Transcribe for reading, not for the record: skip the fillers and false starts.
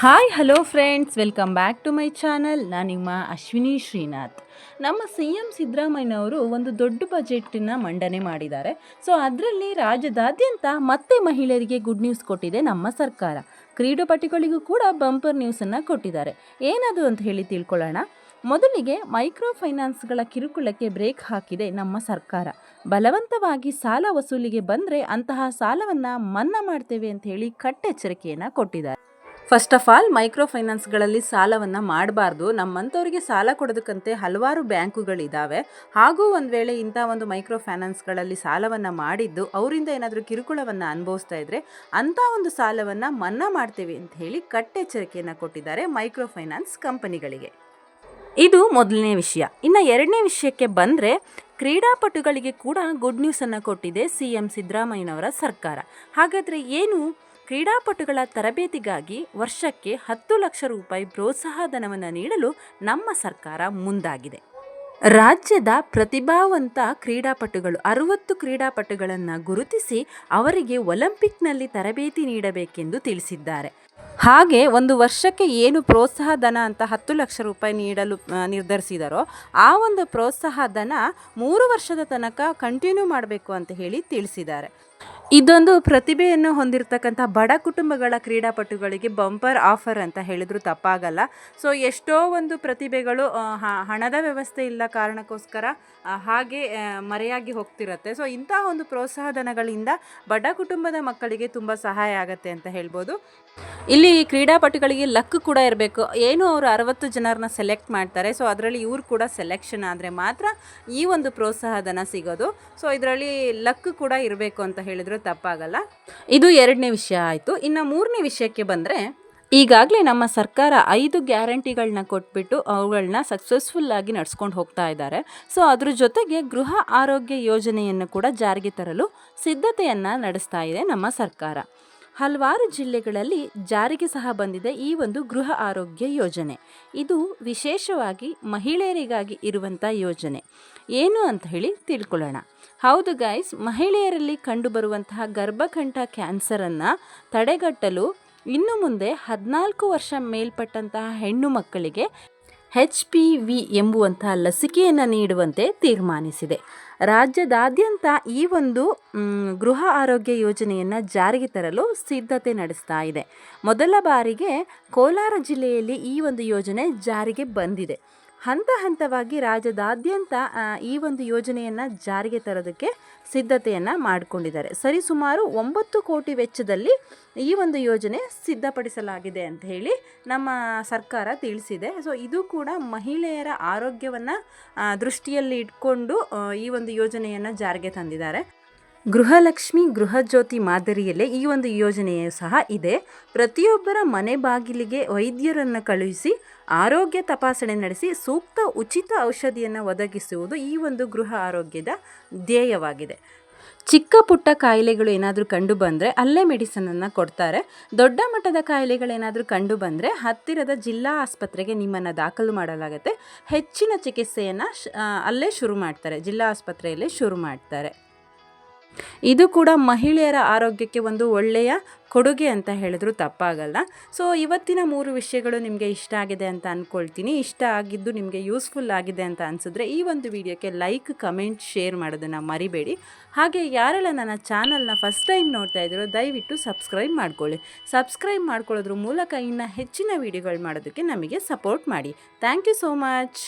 Hi hello friends, welcome back to my channel. ನಾನು ನಿಮ್ಮ ಅಶ್ವಿನಿ ಶ್ರೀನಾಥ್. ನಮ್ಮ ಸಿ ಎಂ ಸಿದ್ದರಾಮಯ್ಯನವರು ಒಂದು ದೊಡ್ಡ ಬಜೆಟನ್ನು ಮಂಡನೆ ಮಾಡಿದ್ದಾರೆ. ಸೊ ಅದರಲ್ಲಿ ರಾಜ್ಯದಾದ್ಯಂತ ಮತ್ತೆ ಮಹಿಳೆಯರಿಗೆ ಗುಡ್ ನ್ಯೂಸ್ ಕೊಟ್ಟಿದೆ ನಮ್ಮ ಸರ್ಕಾರ. ಕ್ರೀಡಾಪಟುಗಳಿಗೂ ಕೂಡ ಬಂಪರ್ ನ್ಯೂಸನ್ನು ಕೊಟ್ಟಿದ್ದಾರೆ. ಏನದು ಅಂತ ಹೇಳಿ ತಿಳ್ಕೊಳ್ಳೋಣ. ಮೊದಲಿಗೆ ಮೈಕ್ರೋ ಫೈನಾನ್ಸ್ಗಳ ಕಿರುಕುಳಕ್ಕೆ ಬ್ರೇಕ್ ಹಾಕಿದೆ ನಮ್ಮ ಸರ್ಕಾರ. ಬಲವಂತವಾಗಿ ಸಾಲ ವಸೂಲಿಗೆ ಬಂದರೆ ಅಂತಹ ಸಾಲವನ್ನು ಮನ್ನಾ ಮಾಡ್ತೇವೆ ಅಂತ ಹೇಳಿ ಕಟ್ಟೆಚ್ಚರಿಕೆಯನ್ನು ಕೊಟ್ಟಿದ್ದಾರೆ. ಫಸ್ಟ್ ಆಫ್ ಆಲ್, ಮೈಕ್ರೋ ಫೈನಾನ್ಸ್ಗಳಲ್ಲಿ ಸಾಲವನ್ನು ಮಾಡಬಾರ್ದು. ನಮ್ಮಂಥವ್ರಿಗೆ ಸಾಲ ಕೊಡೋದಕ್ಕಂತೆ ಹಲವಾರು ಬ್ಯಾಂಕುಗಳಿದ್ದಾವೆ. ಹಾಗೂ ಒಂದು ವೇಳೆ ಇಂಥ ಒಂದು ಮೈಕ್ರೋ ಫೈನಾನ್ಸ್ಗಳಲ್ಲಿ ಸಾಲವನ್ನು ಮಾಡಿದ್ದು ಅವರಿಂದ ಏನಾದರೂ ಕಿರುಕುಳವನ್ನು ಅನುಭವಿಸ್ತಾ ಇದ್ದರೆ ಅಂಥ ಒಂದು ಸಾಲವನ್ನು ಮನ್ನಾ ಮಾಡ್ತೇವೆ ಅಂತ ಹೇಳಿ ಕಟ್ಟೆಚ್ಚರಿಕೆಯನ್ನು ಕೊಟ್ಟಿದ್ದಾರೆ ಮೈಕ್ರೋ ಫೈನಾನ್ಸ್ ಕಂಪನಿಗಳಿಗೆ. ಇದು ಮೊದಲನೇ ವಿಷಯ. ಇನ್ನು ಎರಡನೇ ವಿಷಯಕ್ಕೆ ಬಂದರೆ, ಕ್ರೀಡಾಪಟುಗಳಿಗೆ ಕೂಡ ಗುಡ್ ನ್ಯೂಸನ್ನು ಕೊಟ್ಟಿದೆ ಸಿ ಎಂ ಸಿದ್ದರಾಮಯ್ಯನವರ ಸರ್ಕಾರ. ಹಾಗಾದರೆ ಏನು? ಕ್ರೀಡಾಪಟುಗಳ ತರಬೇತಿಗಾಗಿ ವರ್ಷಕ್ಕೆ 10 ಲಕ್ಷ ರೂಪಾಯಿ ಪ್ರೋತ್ಸಾಹಧನವನ್ನು ನೀಡಲು ನಮ್ಮ ಸರ್ಕಾರ ಮುಂದಾಗಿದೆ. ರಾಜ್ಯದ ಪ್ರತಿಭಾವಂತ ಕ್ರೀಡಾಪಟುಗಳು 60 ಕ್ರೀಡಾಪಟುಗಳನ್ನು ಗುರುತಿಸಿ ಅವರಿಗೆ ಒಲಿಂಪಿಕ್ನಲ್ಲಿ ತರಬೇತಿ ನೀಡಬೇಕೆಂದು ತಿಳಿಸಿದ್ದಾರೆ. ಹಾಗೆ ಒಂದು ವರ್ಷಕ್ಕೆ ಏನು ಪ್ರೋತ್ಸಾಹಧನ ಅಂತ 10 ಲಕ್ಷ ರೂಪಾಯಿ ನೀಡಲು ನಿರ್ಧರಿಸಿದಾರೋ ಆ ಒಂದು ಪ್ರೋತ್ಸಾಹಧನ 3 ವರ್ಷದ ತನಕ ಕಂಟಿನ್ಯೂ ಮಾಡಬೇಕು ಅಂತ ಹೇಳಿ ತಿಳಿಸಿದ್ದಾರೆ. ಇದೊಂದು ಪ್ರತಿಭೆಯನ್ನು ಹೊಂದಿರತಕ್ಕಂಥ ಬಡ ಕುಟುಂಬಗಳ ಕ್ರೀಡಾಪಟುಗಳಿಗೆ ಬಂಪರ್ ಆಫರ್ ಅಂತ ಹೇಳಿದ್ರು ತಪ್ಪಾಗಲ್ಲ. ಸೊ ಎಷ್ಟೋ ಒಂದು ಪ್ರತಿಭೆಗಳು ಹಣದ ವ್ಯವಸ್ಥೆ ಇಲ್ಲ ಕಾರಣಕ್ಕೋಸ್ಕರ ಹಾಗೆ ಮರೆಯಾಗಿ ಹೋಗ್ತಿರತ್ತೆ. ಸೊ ಇಂಥ ಒಂದು ಪ್ರೋತ್ಸಾಹಧನಗಳಿಂದ ಬಡ ಕುಟುಂಬದ ಮಕ್ಕಳಿಗೆ ತುಂಬ ಸಹಾಯ ಆಗುತ್ತೆ ಅಂತ ಹೇಳ್ಬೋದು. ಇಲ್ಲಿ ಕ್ರೀಡಾಪಟುಗಳಿಗೆ ಲಕ್ ಕೂಡ ಇರಬೇಕು. ಏನು ಅವರು 60 ಜನರನ್ನ ಸೆಲೆಕ್ಟ್ ಮಾಡ್ತಾರೆ. ಸೊ ಅದರಲ್ಲಿ ಇವ್ರು ಕೂಡ ಸೆಲೆಕ್ಷನ್ ಆದರೆ ಮಾತ್ರ ಈ ಒಂದು ಪ್ರೋತ್ಸಾಹಧನ ಸಿಗೋದು. ಸೊ ಇದರಲ್ಲಿ ಲಕ್ ಕೂಡ ಇರಬೇಕು ಅಂತ ಹೇಳಿದ್ರು ತಪ್ಪಾಗಲ್ಲ. ಇದು ಎರಡನೇ ವಿಷಯ ಆಯಿತು. ಇನ್ನು ಮೂರನೇ ವಿಷಯಕ್ಕೆ ಬಂದರೆ, ಈಗಾಗಲೇ ನಮ್ಮ ಸರ್ಕಾರ 5 ಗ್ಯಾರಂಟಿಗಳನ್ನ ಕೊಟ್ಬಿಟ್ಟು ಅವುಗಳನ್ನ ಸಕ್ಸಸ್ಫುಲ್ ಆಗಿ ನಡ್ಸ್ಕೊಂಡು ಹೋಗ್ತಾ ಇದ್ದಾರೆ. ಸೊ ಅದ್ರ ಜೊತೆಗೆ ಗೃಹ ಆರೋಗ್ಯ ಯೋಜನೆಯನ್ನು ಕೂಡ ಜಾರಿಗೆ ತರಲು ಸಿದ್ಧತೆಯನ್ನು ನಡೆಸ್ತಾ ಇದೆ ನಮ್ಮ ಸರ್ಕಾರ. ಹಲವಾರು ಜಿಲ್ಲೆಗಳಲ್ಲಿ ಜಾರಿಗೆ ಸಹ ಬಂದಿದೆ ಈ ಒಂದು ಗೃಹ ಆರೋಗ್ಯ ಯೋಜನೆ. ಇದು ವಿಶೇಷವಾಗಿ ಮಹಿಳೆಯರಿಗಾಗಿ ಇರುವಂಥ ಯೋಜನೆ. ಏನು ಅಂತ ಹೇಳಿ ತಿಳ್ಕೊಳ್ಳೋಣ. ಹೌದು ಗೈಸ್, ಮಹಿಳೆಯರಲ್ಲಿ ಕಂಡುಬರುವಂತಹ ಗರ್ಭಕಂಠ ಕ್ಯಾನ್ಸರನ್ನು ತಡೆಗಟ್ಟಲು ಇನ್ನು ಮುಂದೆ 14 ವರ್ಷ ಮೇಲ್ಪಟ್ಟಂತಹ ಹೆಣ್ಣು ಮಕ್ಕಳಿಗೆ HPV ಎಂಬುವಂತಹ ಲಸಿಕೆಯನ್ನು ನೀಡುವಂತೆ ತೀರ್ಮಾನಿಸಿದೆ. ರಾಜ್ಯದಾದ್ಯಂತ ಈ ಒಂದು ಗೃಹ ಆರೋಗ್ಯ ಯೋಜನೆಯನ್ನು ಜಾರಿಗೆ ತರಲು ಸಿದ್ಧತೆ ನಡೆಸ್ತಾ ಇದೆ. ಮೊದಲ ಬಾರಿಗೆ ಕೋಲಾರ ಜಿಲ್ಲೆಯಲ್ಲಿ ಈ ಒಂದು ಯೋಜನೆ ಜಾರಿಗೆ ಬಂದಿದೆ. ಹಂತ ಹಂತವಾಗಿ ರಾಜ್ಯದಾದ್ಯಂತ ಈ ಒಂದು ಯೋಜನೆಯನ್ನು ಜಾರಿಗೆ ತರೋದಕ್ಕೆ ಸಿದ್ಧತೆಯನ್ನು ಮಾಡಿಕೊಂಡಿದ್ದಾರೆ. ಸರಿಸುಮಾರು 9 ಕೋಟಿ ವೆಚ್ಚದಲ್ಲಿ ಈ ಒಂದು ಯೋಜನೆ ಸಿದ್ಧಪಡಿಸಲಾಗಿದೆ ಅಂತ ಹೇಳಿ ನಮ್ಮ ಸರ್ಕಾರ ತಿಳಿಸಿದೆ. ಸೊ ಇದು ಕೂಡ ಮಹಿಳೆಯರ ಆರೋಗ್ಯವನ್ನು ದೃಷ್ಟಿಯಲ್ಲಿ ಇಟ್ಕೊಂಡು ಈ ಒಂದು ಯೋಜನೆಯನ್ನು ಜಾರಿಗೆ ತಂದಿದ್ದಾರೆ. ಗೃಹಲಕ್ಷ್ಮಿ ಗೃಹಜ್ಯೋತಿ ಮಾದರಿಯಲ್ಲೇ ಈ ಒಂದು ಯೋಜನೆಯು ಸಹ ಇದೆ. ಪ್ರತಿಯೊಬ್ಬರ ಮನೆ ಬಾಗಿಲಿಗೆ ವೈದ್ಯರನ್ನು ಕಳುಹಿಸಿ ಆರೋಗ್ಯ ತಪಾಸಣೆ ನಡೆಸಿ ಸೂಕ್ತ ಉಚಿತ ಔಷಧಿಯನ್ನು ಒದಗಿಸುವುದು ಈ ಒಂದು ಗೃಹ ಆರೋಗ್ಯದ ಧ್ಯೇಯವಾಗಿದೆ. ಚಿಕ್ಕ ಪುಟ್ಟ ಕಾಯಿಲೆಗಳು ಏನಾದರೂ ಕಂಡು ಬಂದರೆ ಅಲ್ಲೇ ಮೆಡಿಸನನ್ನು ಕೊಡ್ತಾರೆ. ದೊಡ್ಡ ಮಟ್ಟದ ಕಾಯಿಲೆಗಳೇನಾದರೂ ಕಂಡು ಬಂದರೆ ಹತ್ತಿರದ ಜಿಲ್ಲಾ ಆಸ್ಪತ್ರೆಗೆ ನಿಮ್ಮನ್ನು ದಾಖಲು ಮಾಡಲಾಗುತ್ತೆ. ಹೆಚ್ಚಿನ ಚಿಕಿತ್ಸೆಯನ್ನು ಅಲ್ಲೇ ಶುರು ಮಾಡ್ತಾರೆ, ಜಿಲ್ಲಾ ಆಸ್ಪತ್ರೆಯಲ್ಲೇ ಶುರು ಮಾಡ್ತಾರೆ. ಇದು ಕೂಡ ಮಹಿಳೆಯರ ಆರೋಗ್ಯಕ್ಕೆ ಒಂದು ಒಳ್ಳೆಯ ಕೊಡುಗೆ ಅಂತ ಹೇಳಿದ್ರು ತಪ್ಪಾಗಲ್ಲ. ಸೊ ಇವತ್ತಿನ 3 ವಿಷಯಗಳು ನಿಮಗೆ ಇಷ್ಟ ಆಗಿದೆ ಅಂತ ಅಂದ್ಕೊಳ್ತೀನಿ. ಇಷ್ಟ ಆಗಿದ್ದು ನಿಮಗೆ ಯೂಸ್ಫುಲ್ ಆಗಿದೆ ಅಂತ ಅನಿಸಿದ್ರೆ ಈ ಒಂದು ವಿಡಿಯೋಕ್ಕೆ ಲೈಕ್, ಕಮೆಂಟ್, ಶೇರ್ ಮಾಡೋದನ್ನು ಮರಿಬೇಡಿ. ಹಾಗೆ ಯಾರೆಲ್ಲ ನನ್ನ ಚಾನಲ್ನ ಫಸ್ಟ್ ಟೈಮ್ ನೋಡ್ತಾ ಇದ್ದೀರೋ ದಯವಿಟ್ಟು ಸಬ್ಸ್ಕ್ರೈಬ್ ಮಾಡ್ಕೊಳ್ಳಿ. ಸಬ್ಸ್ಕ್ರೈಬ್ ಮಾಡ್ಕೊಳ್ಳೋದ್ರ ಮೂಲಕ ಇನ್ನು ಹೆಚ್ಚಿನ ವಿಡಿಯೋಗಳು ಮಾಡೋದಕ್ಕೆ ನಮಗೆ ಸಪೋರ್ಟ್ ಮಾಡಿ. Thank you so much.